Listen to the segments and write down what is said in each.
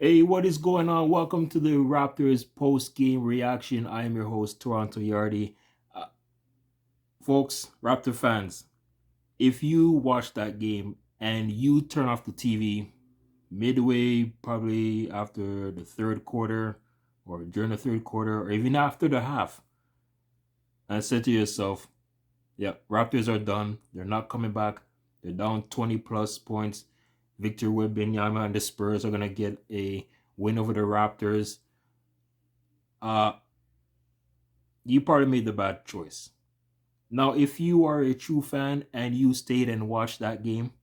Hey, what is going on? Welcome to the Raptors post-game reaction. I am your host, Toronto Yardy. Uh, Folks, Raptor fans, if you watch that game and you turn off the TV midway, probably after the third quarter or during the third quarter or even after the half, and said to yourself, yeah, Raptors are done. They're not coming back. They're down 20 plus points. Victor Wembanyama and the Spurs are going to get a win over the Raptors. Uh, you probably made the bad choice. Now, if you are a true fan and you stayed and watched that game,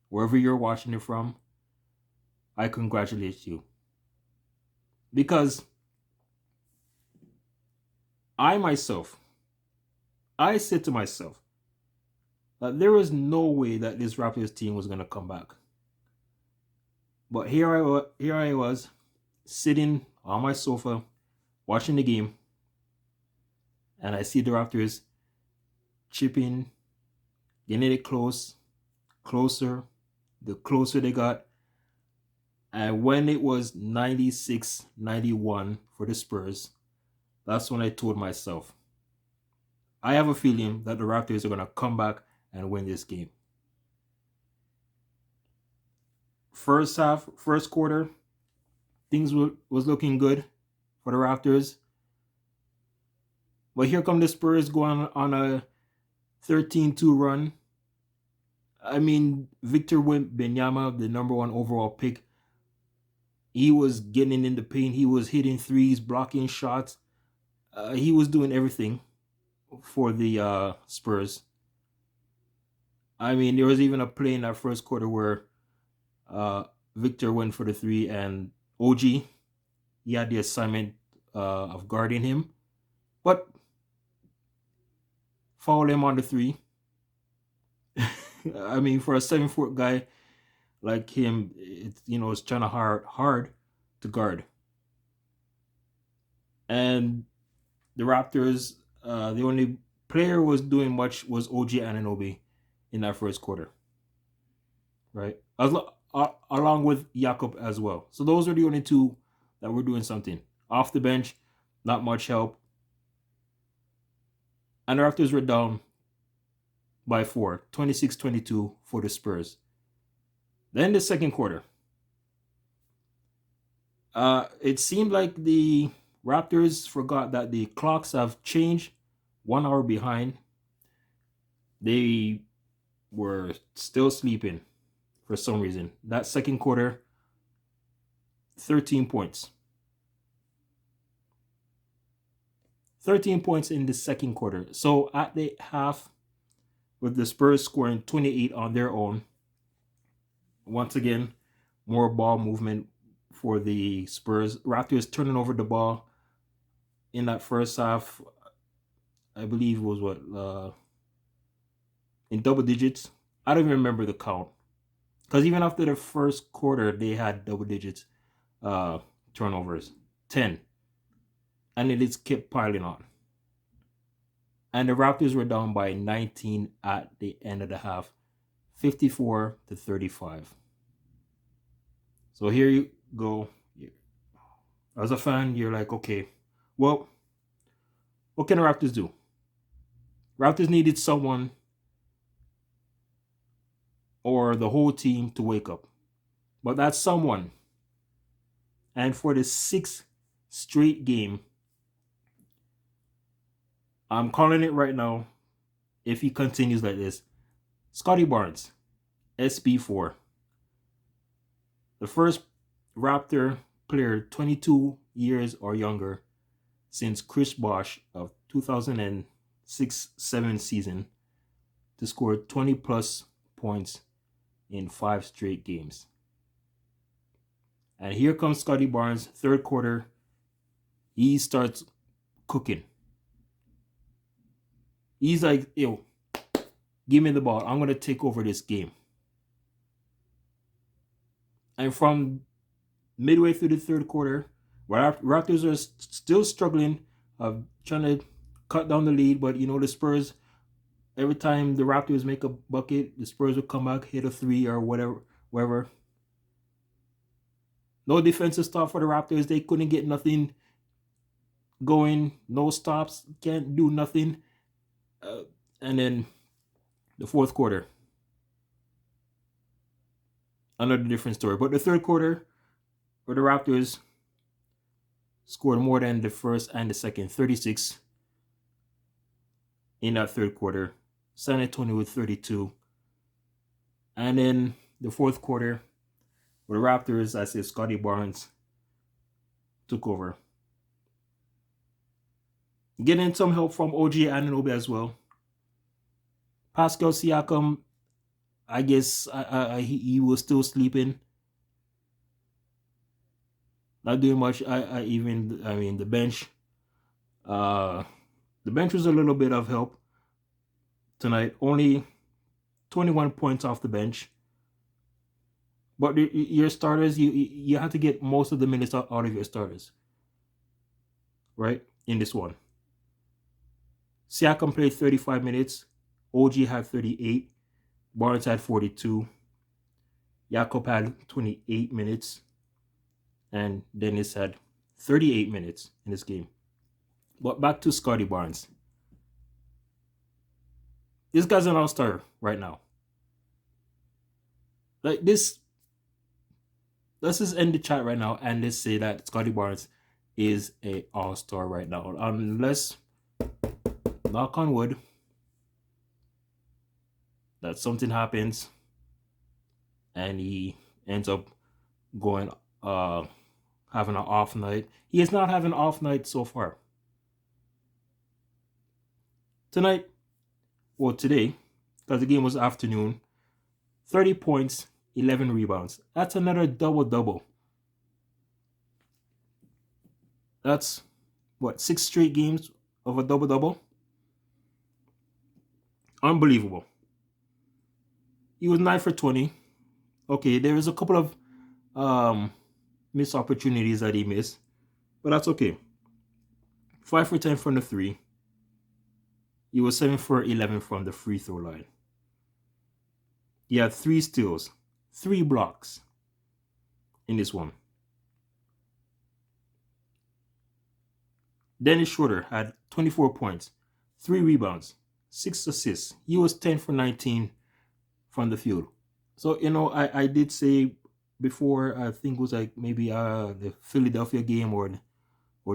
wherever you're watching it from, I congratulate you. Because I myself, I said to myself that there was no way that this Raptors team was going to come back. But here I was, sitting on my sofa, watching the game, and I see the Raptors chipping, getting it closer. The closer they got, and when it was 96-91 for the Spurs, that's when I told myself, I have a feeling that the Raptors are going to come back and win this game. First half, first quarter, things was looking good for the Raptors. But here come the Spurs going on a 13-2 run. I mean, Victor Wembanyama, the number one overall pick, he was getting in the paint. He was hitting threes, blocking shots. He was doing everything for the Spurs. I mean, there was even a play in that first quarter where Victor went for the three, and OG, he had the assignment of guarding him, but fouled him on the three. I mean, for a 7-foot guy like him, it's kind of hard to guard. And the Raptors, the only player was doing much was OG Anunoby in that first quarter, right? Along with Jakob as well. So those are the only two that were doing something. Off the bench, not much help. And the Raptors were down by 4, 26-22 for the Spurs. Then the second quarter. It seemed like the Raptors forgot that the clocks have changed 1 hour behind. They were still sleeping for some reason. That second quarter, 13 points. 13 points in the second quarter. So at the half, with the Spurs scoring 28 on their own, once again, more ball movement for the Spurs. Raptors turning over the ball in that first half, I believe it was in double digits. I don't even remember the count. Because even after the first quarter, they had double digits turnovers, 10. And it just kept piling on. And the Raptors were down by 19 at the end of the half, 54-35. So here you go. As a fan, you're like, okay, well, what can the Raptors do? Raptors needed someone or the whole team to wake up. But that's someone. And for the sixth straight game, I'm calling it right now, if he continues like this, Scotty Barnes, SB4. The first Raptor player 22 years or younger since Chris Bosh of 2006-07 season to score 20 plus points in 5 straight games. And here comes Scotty Barnes, third quarter. He starts cooking. He's like, yo, give me the ball. I'm going to take over this game. And from midway through the third quarter, Raptors are still struggling, trying to cut down the lead. But, the Spurs, every time the Raptors make a bucket, the Spurs will come back, hit a three or whatever. No defensive stop for the Raptors. They couldn't get nothing going. No stops. Can't do nothing. And then the fourth quarter, another different story. But the third quarter, where the Raptors scored more than the first and the second, 36 in that third quarter. San Antonio with 32. And then the fourth quarter, where the Raptors, I said Scotty Barnes took over. Getting some help from OG Anunoby as well. Pascal Siakam, I guess he was still sleeping. Not doing much. The bench. The bench was a little bit of help tonight. Only 21 points off the bench. But your starters, you have to get most of the minutes out of your starters. Right? In this one. Siakam played 35 minutes. OG had 38. Barnes had 42. Jakob had 28 minutes. And Dennis had 38 minutes in this game. But back to Scotty Barnes. This guy's an all-star right now. Like this, let's just end the chat right now and let's say that Scotty Barnes is an all-star right now. Unless, knock on wood, that something happens and he ends up going having an off night. He is not having an off night so far. Today, because the game was afternoon, 30 points, 11 rebounds. That's another double-double. That's, 6 straight games of a double-double? Unbelievable. He was 9 for 20. Okay, there is a couple of missed opportunities that he missed, but that's okay. 5 for 10 from the 3. He was 7 for 11 from the free throw line. He had 3 steals, 3 blocks in this one. Dennis Schroder had 24 points, 3 rebounds, 6 assists. He was 10 for 19 from the field. So, I did say before, I think it was like maybe the Philadelphia game or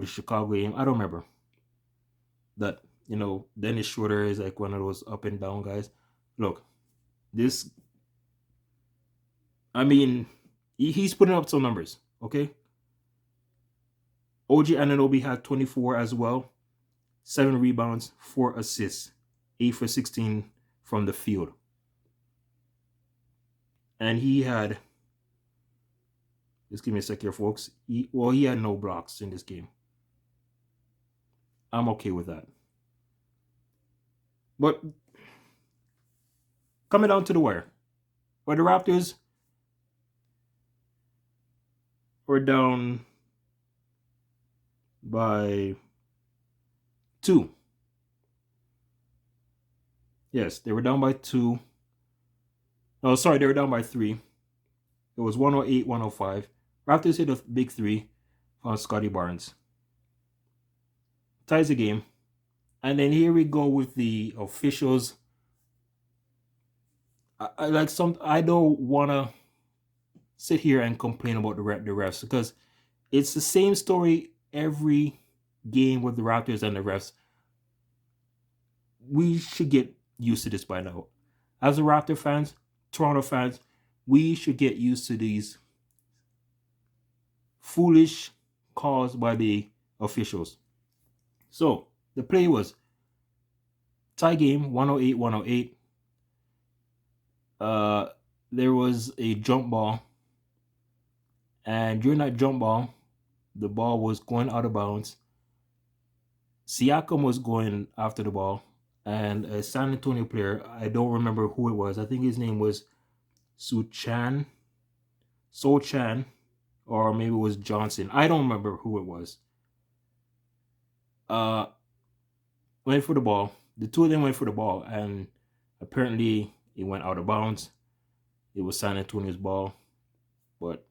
the Chicago game. I don't remember. That, Dennis Schroder is like one of those up and down guys. Look, this, he's putting up some numbers, okay? OG Anunoby had 24 as well. 7 rebounds, 4 assists. 8 for 16 from the field. And he had, just give me a sec here, folks. He had no blocks in this game. I'm okay with that. But coming down to the wire, where the Raptors were down by 2. Yes, they were down by 2. No, sorry, they were down by 3. It was 108-105. Raptors hit a big 3 from Scotty Barnes. Ties the game. And then here we go with the officials. I don't want to sit here and complain about the refs because it's the same story every game with the Raptors and the refs. We should get used to this by now. As a Raptor fans, Toronto fans, we should get used to these foolish calls by the officials. So, the play was tie game, 108-108. There was a jump ball. And during that jump ball, the ball was going out of bounds. Siakam was going after the ball. And a San Antonio player, I don't remember who it was. I think his name was So Chan, or maybe it was Johnson. I don't remember who it was. Went for the ball. The two of them went for the ball, and apparently it went out of bounds. It was San Antonio's ball, but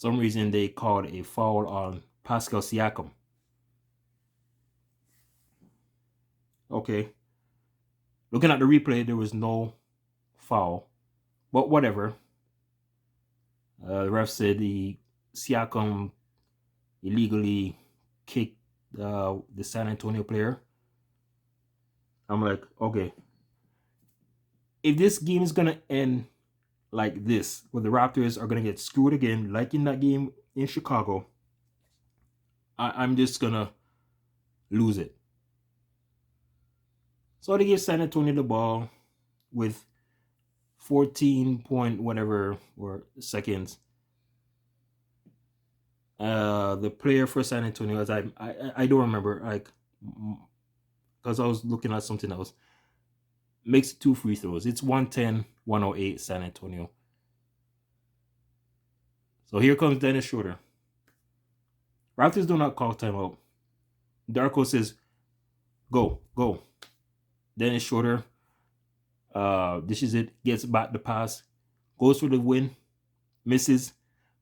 some reason they called a foul on Pascal Siakam. Okay. Looking at the replay, there was no foul, but whatever. The ref said the Siakam illegally kicked the San Antonio player. I'm like, okay, if this game is gonna end like this, where the Raptors are gonna get screwed again, like in that game in Chicago, I'm just gonna lose it. So they give San Antonio the ball with 14 point whatever or seconds. The player for San Antonio, as I don't remember, like, because I was looking at something else, makes 2 free throws. It's 110-108 San Antonio. So here comes Dennis Schroder. Raptors do not call timeout. Darko says, go. Dennis Schroder dishes it, gets back the pass, goes for the win, misses.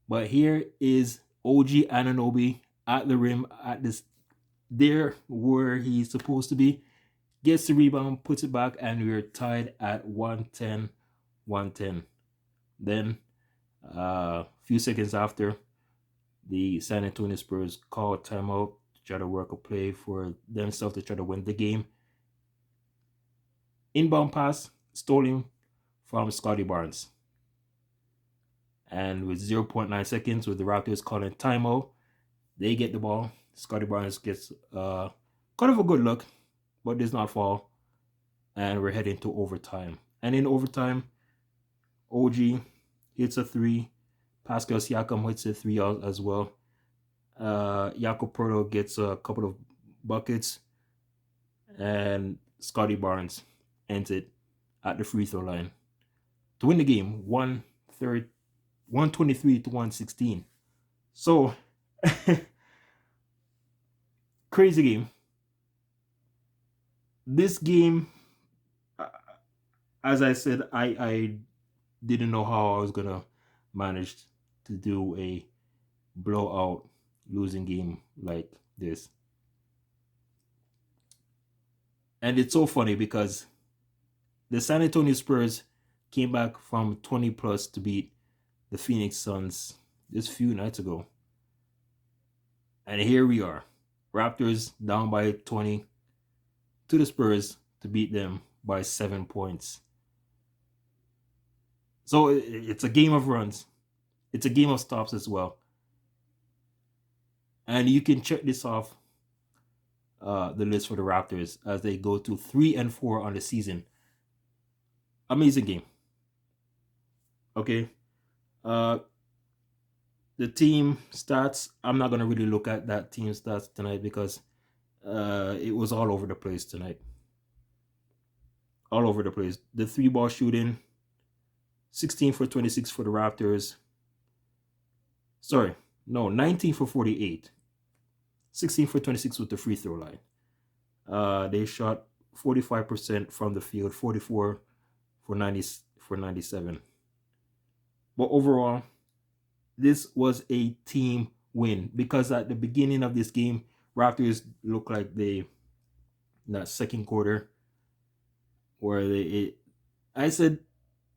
But here is OG Anunoby at the rim, at this there where he's supposed to be, gets the rebound, puts it back, and we're tied at 110-110. Then a few seconds after, the San Antonio Spurs call timeout to try to work a play for themselves to try to win the game. Inbound pass stolen from Scotty Barnes. And with 0.9 seconds, with the Raptors calling timeout, they get the ball. Scotty Barnes gets kind of a good look, but does not fall. And we're heading to overtime. And in overtime, OG hits a 3. Pascal Siakam hits a 3 as well. Jakob Poeltl gets a couple of buckets. And Scotty Barnes ends it at the free throw line to win the game 123-116. So crazy game. This game, as I said, I didn't know how I was gonna manage to do a blowout losing game like this. And it's so funny because the San Antonio Spurs came back from 20 plus to beat the Phoenix Suns just a few nights ago. And here we are. Raptors down by 20 to the Spurs to beat them by 7 points. So it's a game of runs. It's a game of stops as well. And you can check this off the list for the Raptors as they go to 3-4 on the season. Amazing game. Okay. The team stats, I'm not going to really look at that team stats tonight because it was all over the place tonight. All over the place. The 3-ball shooting, 16 for 26 for the Raptors. 19 for 48. 16 for 26 with the free throw line. They shot 45% from the field, 44 for 97. But overall, this was a team win because at the beginning of this game, Raptors looked like in that second quarter, where I said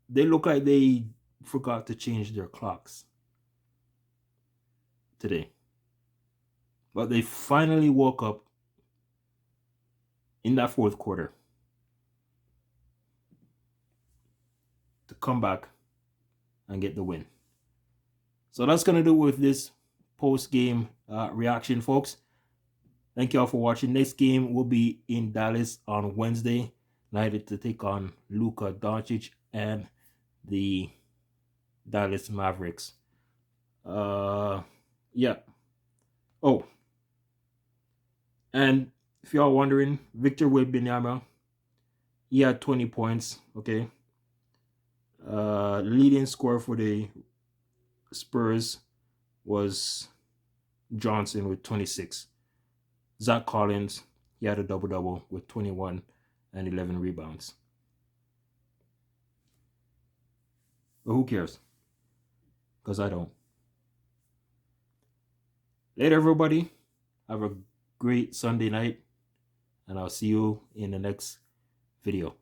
they look like they forgot to change their clocks today. But they finally woke up in that fourth quarter to come back and get the win. So that's going to do with this post-game reaction, folks. Thank you all for watching. Next game will be in Dallas on Wednesday night to take on Luka Doncic and the Dallas Mavericks. Yeah. Oh. And if y'all wondering, Victor Wembanyama, he had 20 points, okay? Leading scorer for the Spurs was Johnson with 26. Zach Collins, he had a double-double with 21 and 11 rebounds. But who cares? Because I don't. Later, everybody. Have a great Sunday night, and I'll see you in the next video.